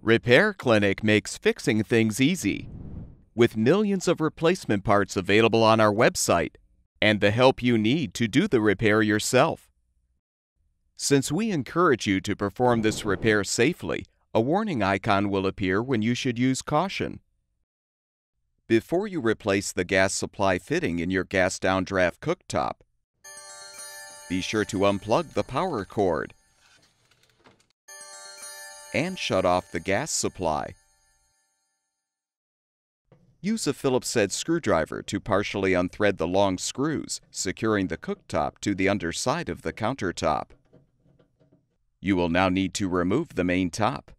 Repair Clinic makes fixing things easy, with millions of replacement parts available on our website and the help you need to do the repair yourself. Since we encourage you to perform this repair safely, a warning icon will appear when you should use caution. Before you replace the gas supply fitting in your gas downdraft cooktop, be sure to unplug the power cord and shut off the gas supply. Use a Phillips head screwdriver to partially unthread the long screws securing the cooktop to the underside of the countertop. You will now need to remove the main top.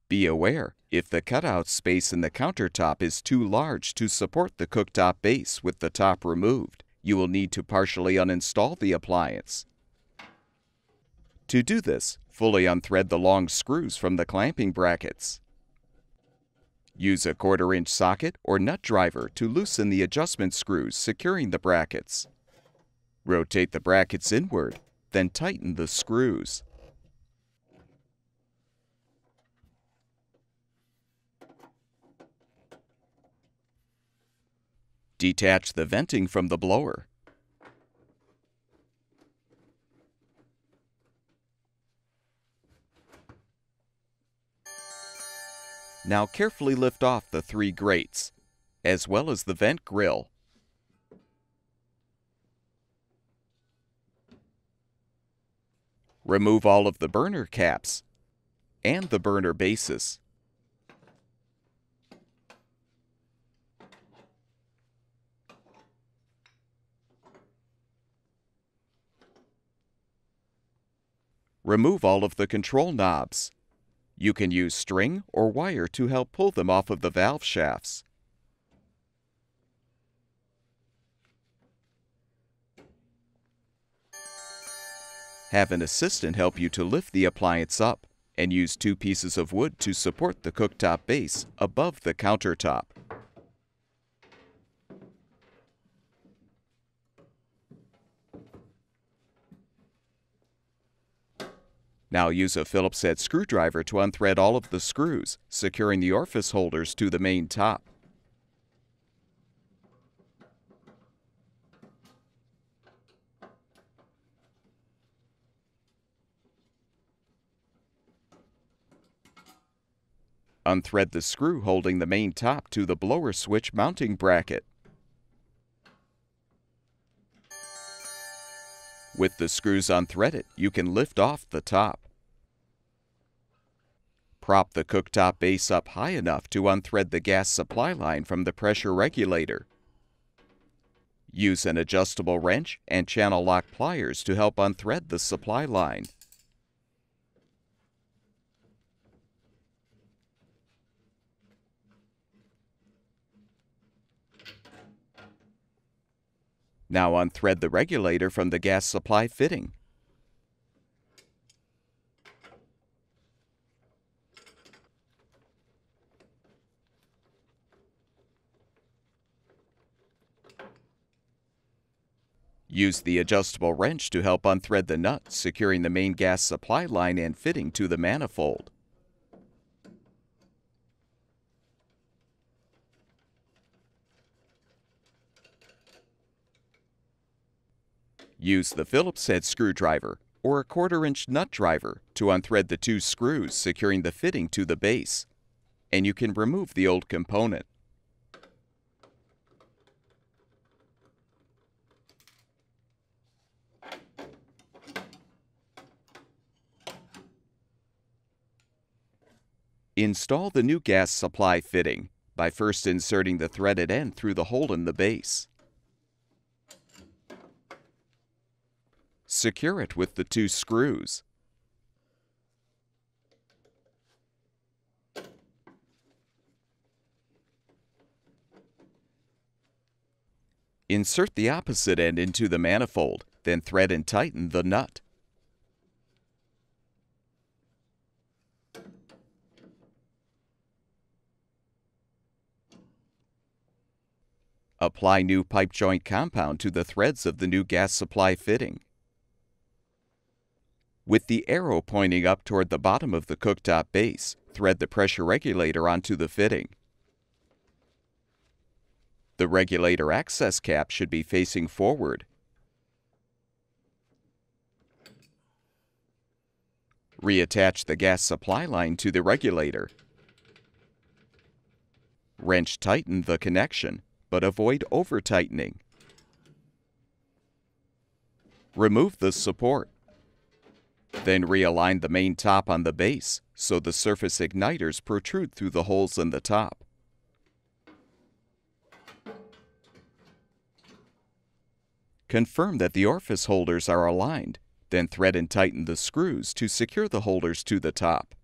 Be aware, if the cutout space in the countertop is too large to support the cooktop base with the top removed, you will need to partially uninstall the appliance. To do this, fully unthread the long screws from the clamping brackets. Use a 1/4-inch socket or nut driver to loosen the adjustment screws securing the brackets. Rotate the brackets inward, then tighten the screws. Detach the venting from the blower. Now carefully lift off the 3 grates, as well as the vent grill. Remove all of the burner caps and the burner bases. Remove all of the control knobs. You can use string or wire to help pull them off of the valve shafts. Have an assistant help you to lift the appliance up, and use 2 pieces of wood to support the cooktop base above the countertop. Now use a Phillips head screwdriver to unthread all of the screws, securing the orifice holders to the main top. Unthread the screw holding the main top to the blower switch mounting bracket. With the screws unthreaded, you can lift off the top. Prop the cooktop base up high enough to unthread the gas supply line from the pressure regulator. Use an adjustable wrench and channel lock pliers to help unthread the supply line. Now unthread the regulator from the gas supply fitting. Use the adjustable wrench to help unthread the nut securing the main gas supply line and fitting to the manifold. Use the Phillips head screwdriver or a 1/4-inch nut driver to unthread the 2 screws securing the fitting to the base, and you can remove the old component. Install the new gas supply fitting by first inserting the threaded end through the hole in the base. Secure it with the 2 screws. Insert the opposite end into the manifold, then thread and tighten the nut. Apply new pipe joint compound to the threads of the new gas supply fitting. With the arrow pointing up toward the bottom of the cooktop base, thread the pressure regulator onto the fitting. The regulator access cap should be facing forward. Reattach the gas supply line to the regulator. Wrench tighten the connection, but avoid over-tightening. Remove the support. Then realign the main top on the base so the surface igniters protrude through the holes in the top. Confirm that the orifice holders are aligned, then thread and tighten the screws to secure the holders to the top.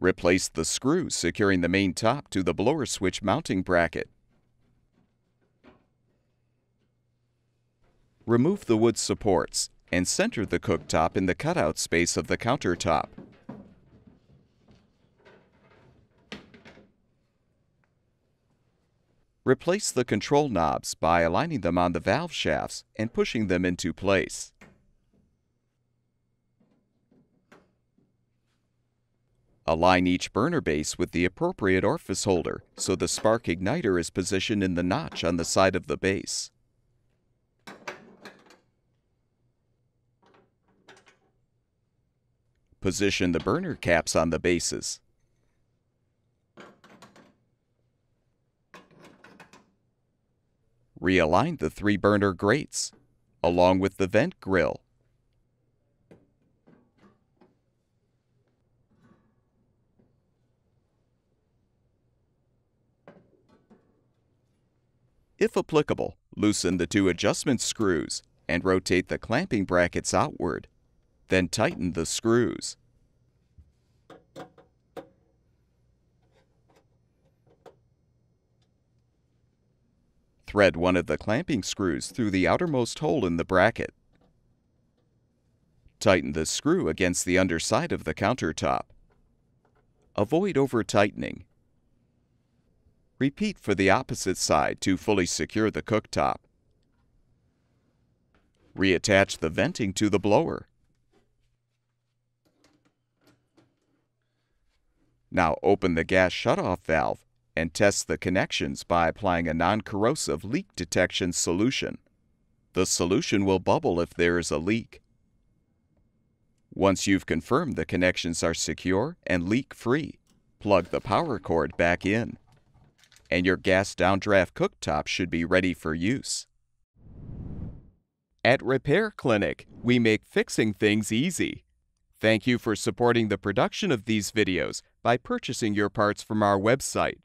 Replace the screws securing the main top to the blower switch mounting bracket. Remove the wood supports and center the cooktop in the cutout space of the countertop. Replace the control knobs by aligning them on the valve shafts and pushing them into place. Align each burner base with the appropriate orifice holder so the spark igniter is positioned in the notch on the side of the base. Position the burner caps on the bases. Realign the 3 burner grates, along with the vent grill. If applicable, loosen the 2 adjustment screws and rotate the clamping brackets outward. Then tighten the screws. Thread one of the clamping screws through the outermost hole in the bracket. Tighten the screw against the underside of the countertop. Avoid over-tightening. Repeat for the opposite side to fully secure the cooktop. Reattach the venting to the blower. Now open the gas shutoff valve and test the connections by applying a non-corrosive leak detection solution. The solution will bubble if there is a leak. Once you've confirmed the connections are secure and leak-free, plug the power cord back in, and your gas downdraft cooktop should be ready for use. At Repair Clinic, we make fixing things easy. Thank you for supporting the production of these videos by purchasing your parts from our website.